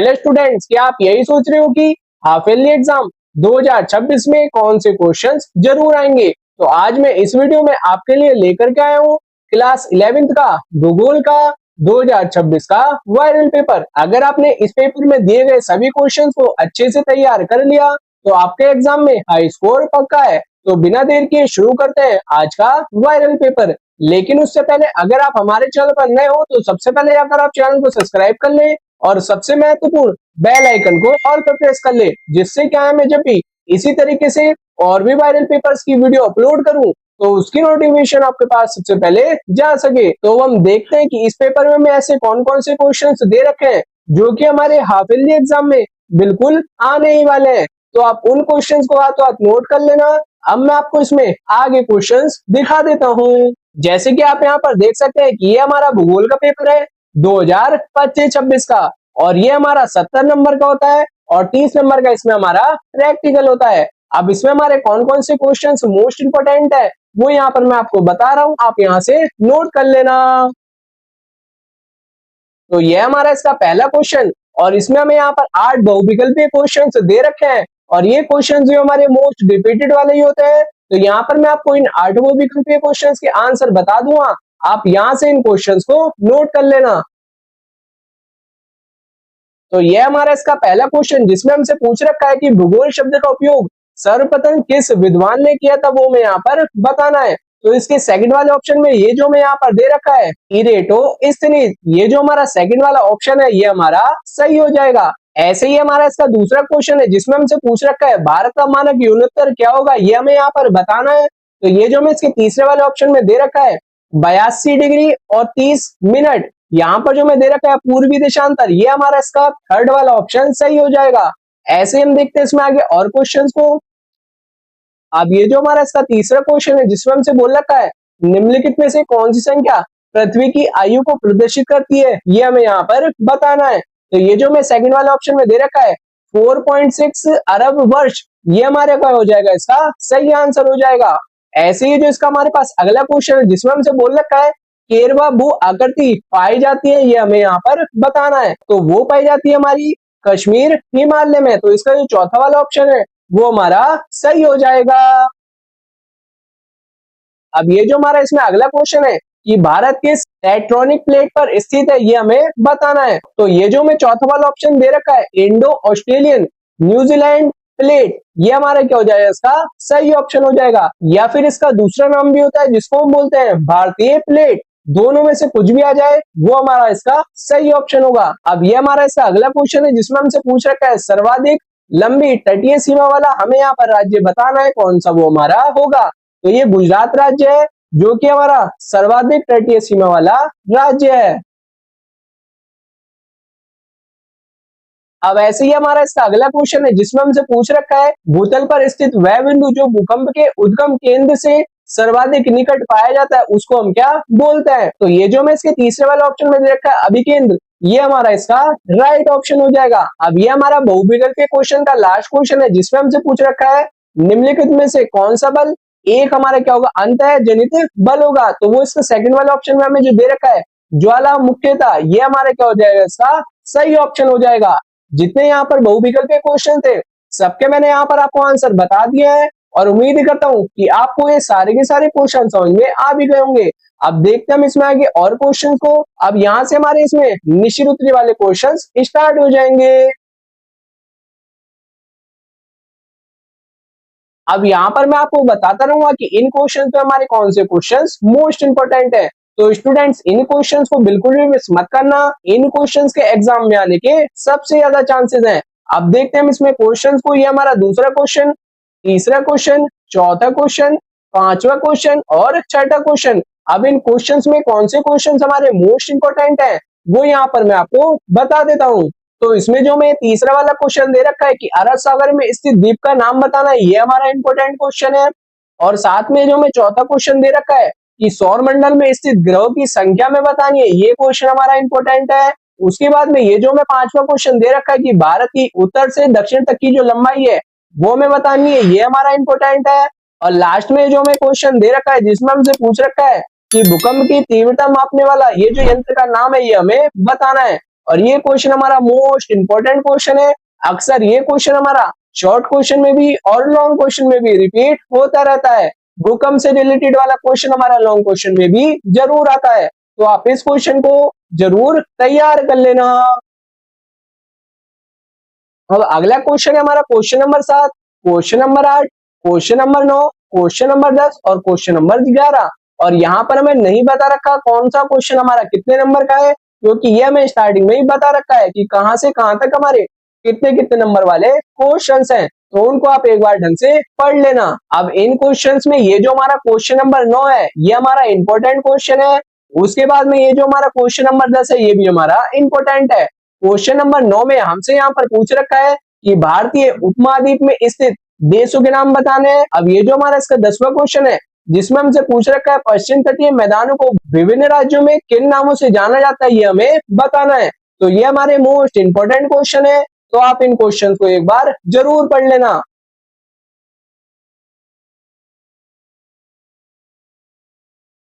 Hello students, क्या आप यही सोच रहे हो कि हाफ ईयरली एग्जाम 2026 में कौन से क्वेश्चंस जरूर आएंगे? तो आज मैं इस वीडियो में आपके लिए लेकर के आया हूँ क्लास 11th का भूगोल का 2026 का वायरल पेपर। अगर आपने इस पेपर में दिए गए सभी क्वेश्चंस को अच्छे से तैयार कर लिया तो आपके एग्जाम में हाई स्कोर पक्का है। तो बिना देर किए शुरू करते हैं आज का वायरल पेपर। लेकिन उससे पहले अगर आप हमारे चैनल पर नए हो तो सबसे पहले जाकर आप चैनल को सब्सक्राइब कर लें और सबसे महत्वपूर्ण बेल आइकन को ऑल पर प्रेस कर ले, जिससे क्या है मैं जब भी इसी तरीके से और भी वायरल पेपर्स की वीडियो अपलोड करूं तो उसकी नोटिफिकेशन आपके पास सबसे पहले जा सके। तो हम देखते हैं कि इस पेपर में ऐसे कौन कौन से क्वेश्चंस दे रखे हैं जो कि हमारे हाफ ईयरली एग्जाम में बिल्कुल आने ही वाले हैं। तो आप उन क्वेश्चंस को तो आप नोट कर लेना। अब मैं आपको इसमें आगे क्वेश्चंस दिखा देता हूँ। जैसे कि आप यहाँ पर देख सकते हैं कि ये हमारा भूगोल का पेपर है 2025-26 का, और ये हमारा 70 नंबर का होता है और 30 नंबर का इसमें हमारा प्रैक्टिकल होता है। अब इसमें हमारे कौन कौन से क्वेश्चंस मोस्ट इंपोर्टेंट है वो यहाँ पर मैं आपको बता रहा हूँ, आप यहाँ से नोट कर लेना। तो ये हमारा इसका पहला क्वेश्चन, और इसमें हमें यहाँ पर 8 बहुविकल्पीय क्वेश्चंस दे रखे हैं और ये क्वेश्चन जो हमारे मोस्ट रिपीटेड वाले ही होते हैं। तो यहाँ पर मैं आपको इन 8 बहुविकल्पीय क्वेश्चंस के आंसर बता दूंगा, आप यहाँ से इन क्वेश्चंस को नोट कर लेना। तो ये हमारा इसका पहला क्वेश्चन जिसमें हमसे पूछ रखा है कि भूगोल शब्द का उपयोग सर्वप्रथम किस विद्वान ने किया था, वो मैं यहाँ पर बताना है। तो इसके सेकंड वाले ऑप्शन में ये जो मैं यहाँ पर दे रखा है इरेटोस्थनीज, ये जो हमारा सेकंड वाला ऑप्शन है ये हमारा सही हो जाएगा। ऐसे ही हमारा इसका दूसरा क्वेश्चन है जिसमें हमसे पूछ रखा है भारत का मानक यूनोत्तर क्या होगा, ये हमें यहाँ पर बताना है। तो ये जो मैं इसके तीसरे वाले ऑप्शन में दे रखा है 82 डिग्री और 30 मिनट, यहाँ पर जो मैं दे रखा है पूर्वी देशांतर, ये हमारा इसका थर्ड वाला ऑप्शन सही हो जाएगा। ऐसे हम देखते हैं इसमें आगे और क्वेश्चंस को। अब ये जो हमारा इसका तीसरा क्वेश्चन है जिसमें हमसे बोल रखा है निम्नलिखित में से कौन सी संख्या पृथ्वी की आयु को प्रदर्शित करती है, ये हमें यहाँ पर बताना है। तो ये जो मैं सेकंड वाले ऑप्शन में दे रखा है 4.6 अरब वर्ष, ये हमारे क्या हो जाएगा, इसका सही आंसर हो जाएगा। ऐसे ही जो इसका हमारे पास अगला क्वेश्चन है जिसमें हमसे बोल रखा है केरवा भू आकृति पाई जाती है, ये हमें यहाँ पर बताना है। तो वो पाई जाती है हमारी कश्मीर हिमालय में, तो इसका जो चौथा वाला ऑप्शन है वो हमारा सही हो जाएगा। अब ये जो हमारा इसमें अगला क्वेश्चन है कि भारत किस टेक्टोनिक प्लेट पर स्थित है, ये हमें बताना है। तो ये जो मैं चौथा वाला ऑप्शन दे रखा है इंडो ऑस्ट्रेलियन न्यूजीलैंड प्लेट, ये हमारा क्या हो जाएगा, इसका सही ऑप्शन हो जाएगा। या फिर इसका दूसरा नाम भी होता है जिसको हम बोलते हैं भारतीय प्लेट, दोनों में से कुछ भी आ जाए वो हमारा इसका सही ऑप्शन होगा। अब ये हमारा इसका अगला क्वेश्चन है जिसमें हमसे पूछ रखा है सर्वाधिक लंबी तटीय सीमा वाला हमें यहाँ पर राज्य बताना है, कौन सा वो हमारा होगा। तो ये गुजरात राज्य है जो कि हमारा सर्वाधिक तटीय सीमा वाला राज्य है। अब ऐसे ही हमारा इसका अगला क्वेश्चन है जिसमें हमसे पूछ रखा है भूतल पर स्थित वह बिंदु जो भूकंप के उद्गम केंद्र से सर्वाधिक निकट पाया जाता है उसको हम क्या बोलते हैं। तो ये जो मैं इसके तीसरे वाले ऑप्शन में दे रखा है अभिकेंद्र, ये हमारा इसका राइट ऑप्शन हो जाएगा। अब ये हमारा बहुविकल्पीय क्वेश्चन का लास्ट क्वेश्चन है जिसमें हमसे पूछ रखा है निम्नलिखित में से कौन सा बल एक हमारा क्या होगा, अंतः जनित बल होगा। तो वो इसका सेकंड वाले ऑप्शन में हमें जो दे रखा है ज्वालामुखीता, ये हमारा क्या हो जाएगा, इसका सही ऑप्शन हो जाएगा। जितने यहाँ पर बहुविकल्पीय क्वेश्चन थे सबके मैंने यहाँ पर आपको आंसर बता दिया है और उम्मीद करता हूँ कि आपको ये सारे के सारे क्वेश्चन समझ में आ भी गए होंगे। अब देखते हैं हम इसमें आगे और क्वेश्चन को। अब यहाँ से हमारे इसमें निश्चित उत्तरी वाले क्वेश्चन स्टार्ट हो जाएंगे। अब यहाँ पर मैं आपको बताता रहूंगा कि इन क्वेश्चन पे हमारे कौन से क्वेश्चंस मोस्ट इंपोर्टेंट है। तो स्टूडेंट्स इन क्वेश्चंस को बिल्कुल भी मिस मत करना, इन क्वेश्चंस के एग्जाम में आने के सबसे ज्यादा चांसेस हैं। अब देखते हैं हम इसमें क्वेश्चंस को। ये हमारा दूसरा क्वेश्चन, तीसरा क्वेश्चन, चौथा क्वेश्चन, पांचवा क्वेश्चन और छठा क्वेश्चन। अब इन क्वेश्चंस में कौन से क्वेश्चंस हमारे मोस्ट इंपोर्टेंट है वो यहाँ पर मैं आपको बता देता हूँ। तो इसमें जो मैं तीसरा वाला क्वेश्चन दे रखा है कि अरब सागर में स्थित द्वीप का नाम बताना है, ये हमारा इंपोर्टेंट क्वेश्चन है। और साथ में जो मैं चौथा क्वेश्चन दे रखा है कि सौर मंडल में स्थित ग्रहों की संख्या में बतानी है, ये क्वेश्चन हमारा इंपोर्टेंट है। उसके बाद में ये जो मैं पांचवा क्वेश्चन दे रखा है कि भारत की उत्तर से दक्षिण तक की जो लंबाई है वो हमें बतानी है, ये हमारा इंपोर्टेंट है। और लास्ट में जो मैं क्वेश्चन दे रखा है जिसमें हमसे पूछ रखा है कि भूकंप की तीव्रता मापने वाला ये जो यंत्र का नाम है ये हमें बताना है। और ये क्वेश्चन हमारा मोस्ट इंपोर्टेंट क्वेश्चन है। अक्सर ये क्वेश्चन हमारा शॉर्ट क्वेश्चन में भी और लॉन्ग क्वेश्चन में भी रिपीट होता रहता है। भूकंप से रिलेटेड वाला क्वेश्चन हमारा लॉन्ग क्वेश्चन में भी जरूर आता है, तो आप इस क्वेश्चन को जरूर तैयार कर लेना। अब अगला क्वेश्चन है हमारा question number 7, question number 8, question number 9, question number 10 और क्वेश्चन नंबर 11। और यहाँ पर हमें नहीं बता रखा कौन सा क्वेश्चन हमारा कितने नंबर का है, क्योंकि ये हमें स्टार्टिंग में ही बता रखा है कि कहां से कहां तक हमारे कितने कितने नंबर वाले क्वेश्चंस हैं, तो उनको आप एक बार ढंग से पढ़ लेना। अब इन क्वेश्चंस में ये जो हमारा क्वेश्चन नंबर 9 है ये हमारा इंपॉर्टेंट क्वेश्चन है। उसके बाद में ये जो हमारा क्वेश्चन नंबर 10 है ये भी हमारा इंपॉर्टेंट है। क्वेश्चन नंबर 9 में हमसे यहाँ पर पूछ रखा है कि भारतीय उपमहाद्वीप में स्थित देशों के नाम बताने हैं। अब ये जो हमारा इसका 10वां क्वेश्चन है जिसमें हमसे पूछ रखा है पश्चिम तटीय मैदानों को विभिन्न राज्यों में किन नामों से जाना जाता है, ये हमें बताना है। तो ये हमारे मोस्ट इंपोर्टेंट क्वेश्चन है, तो आप इन क्वेश्चन को एक बार जरूर पढ़ लेना।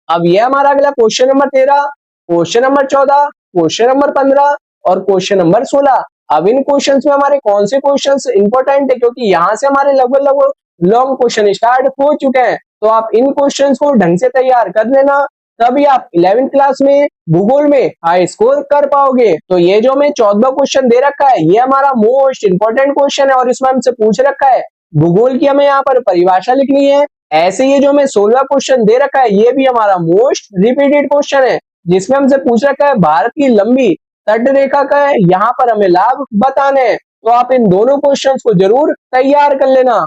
अब ये हमारा अगला question number 13, question number 14, question number 15 और क्वेश्चन नंबर 16। अब इन क्वेश्चंस में हमारे कौन से क्वेश्चंस इंपॉर्टेंट है, क्योंकि यहाँ से हमारे लगभग लगभग लॉन्ग क्वेश्चन स्टार्ट हो चुके हैं, तो आप इन क्वेश्चंस को ढंग से तैयार कर लेना, तभी आप 11th क्लास में भूगोल में हाई स्कोर कर पाओगे। तो ये जो हमें 14वां क्वेश्चन दे रखा है ये हमारा मोस्ट इंपोर्टेंट क्वेश्चन है और इसमें हमसे पूछ रखा है भूगोल की हमें यहाँ पर परिभाषा लिखनी है। ऐसे ये जो हमें 16वां क्वेश्चन दे रखा है ये भी हमारा मोस्ट रिपीटेड क्वेश्चन है, जिसमें हमसे पूछ रखा है भारत की लंबी तट रेखा का है यहाँ पर हमें लाभ बताने हैं। तो आप इन दोनों क्वेश्चंस को जरूर तैयार कर लेना।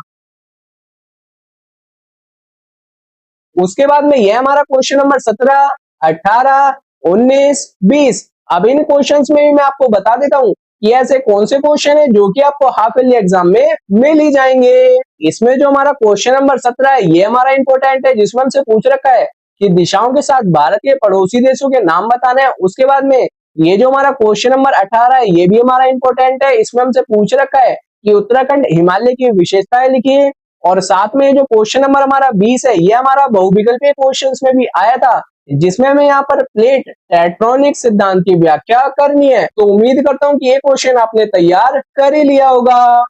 उसके बाद में यह हमारा क्वेश्चन नंबर 17, 18, 19, 20। अब इन क्वेश्चंस में भी मैं आपको बता देता हूँ कि ऐसे कौन से क्वेश्चन है जो कि आपको हाफ ईयरली एग्जाम में मिल ही जाएंगे। इसमें जो हमारा क्वेश्चन नंबर 17 है ये हमारा इंपॉर्टेंट है, जिसमें हमसे पूछ रखा है कि दिशाओं के साथ भारत के पड़ोसी देशों के नाम बताने हैं। उसके बाद में ये जो हमारा क्वेश्चन नंबर 18 है ये भी हमारा इंपॉर्टेंट है, इसमें हमसे पूछ रखा है कि उत्तराखंड हिमालय की विशेषताएं लिखिए। और साथ में जो क्वेश्चन नंबर हमारा 20 है ये हमारा बहुविकल्पीय क्वेश्चंस में भी आया था, जिसमें हमें यहाँ पर प्लेट टेक्टोनिक सिद्धांत की व्याख्या करनी है। तो उम्मीद करता हूँ कि ये क्वेश्चन आपने तैयार कर ही लिया होगा।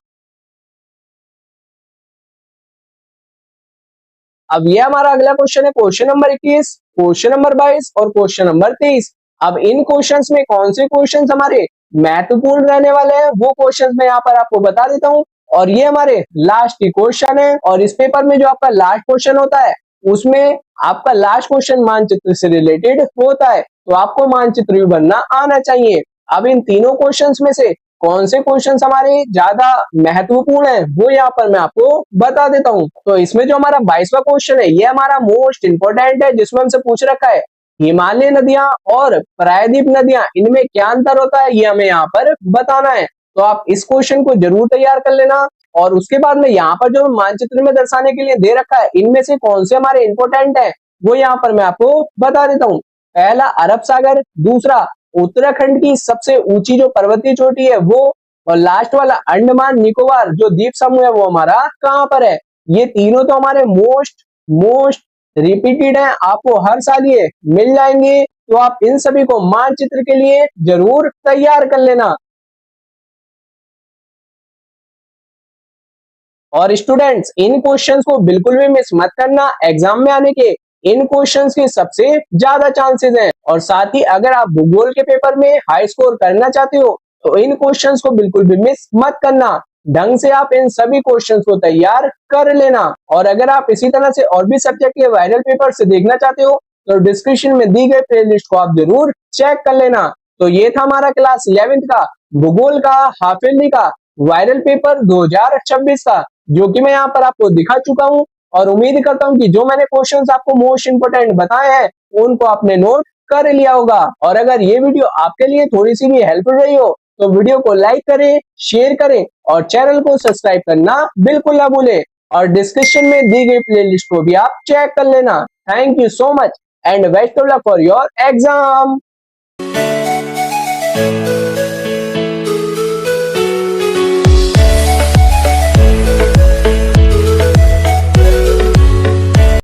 अब ये हमारा अगला क्वेश्चन है क्वेश्चन नंबर 21, क्वेश्चन नंबर 22 और क्वेश्चन नंबर 23। अब इन क्वेश्चंस में कौन से क्वेश्चंस हमारे महत्वपूर्ण रहने वाले हैं वो क्वेश्चंस मैं यहाँ पर आपको बता देता हूँ। और ये हमारे लास्ट की क्वेश्चन है, और इस पेपर में जो आपका लास्ट क्वेश्चन होता है उसमें आपका लास्ट क्वेश्चन मानचित्र से रिलेटेड होता है, तो आपको मानचित्र भी बनना आना चाहिए। अब इन तीनों क्वेश्चंस में से कौन से क्वेश्चंस हमारे ज्यादा महत्वपूर्ण है वो यहाँ पर मैं आपको बता देता हूँ। तो इसमें जो हमारा 22वां क्वेश्चन है ये हमारा मोस्ट इंपोर्टेंट है, जिसमें हमसे पूछ रखा है हिमालय नदियां और प्रायद्वीप नदियां इनमें क्या अंतर होता है ये हमें यहाँ पर बताना है। तो आप इस क्वेश्चन को जरूर तैयार कर लेना। और उसके बाद में यहाँ पर जो मानचित्र में दर्शाने के लिए दे रखा है इनमें से कौन से हमारे इंपोर्टेंट है वो यहाँ पर मैं आपको बता देता हूँ। पहला अरब सागर, दूसरा उत्तराखंड की सबसे ऊंची जो पर्वतीय चोटी है वो, और लास्ट वाला अंडमान निकोबार जो द्वीप समूह है वो हमारा कहाँ पर है। ये तीनों तो हमारे मोस्ट मोस्ट रिपीटेड है, आपको हर साल ये मिल जाएंगे, तो आप इन सभी को मानचित्र के लिए जरूर तैयार कर लेना। और स्टूडेंट्स इन क्वेश्चंस को बिल्कुल भी मिस मत करना, एग्जाम में आने के इन क्वेश्चंस के सबसे ज्यादा चांसेस हैं। और साथ ही अगर आप भूगोल के पेपर में हाई स्कोर करना चाहते हो तो इन क्वेश्चंस को बिल्कुल भी मिस मत करना, ढंग से आप इन सभी क्वेश्चंस को तैयार कर लेना। और अगर आप इसी तरह से और भी सब्जेक्ट के वायरल पेपर से देखना चाहते हो तो डिस्क्रिप्शन में दी गई प्लेलिस्ट को आप जरूर चेक कर लेना। तो ये था हमारा क्लास 11th का भूगोल का हाफ ईयरली का वायरल पेपर 2026 का, जो कि मैं यहाँ पर आपको दिखा चुका हूँ। और उम्मीद करता हूँ कि जो मैंने क्वेश्चंस आपको मोस्ट इंपोर्टेंट बताए हैं उनको आपने नोट कर लिया होगा। और अगर ये वीडियो आपके लिए थोड़ी सी भी हेल्पफुल रही हो तो वीडियो को लाइक करें, शेयर करें और चैनल को सब्सक्राइब करना बिल्कुल ना भूलें। और डिस्क्रिप्शन में दी गई प्लेलिस्ट को भी आप चेक कर लेना। Thank you so much and best of luck for your exam.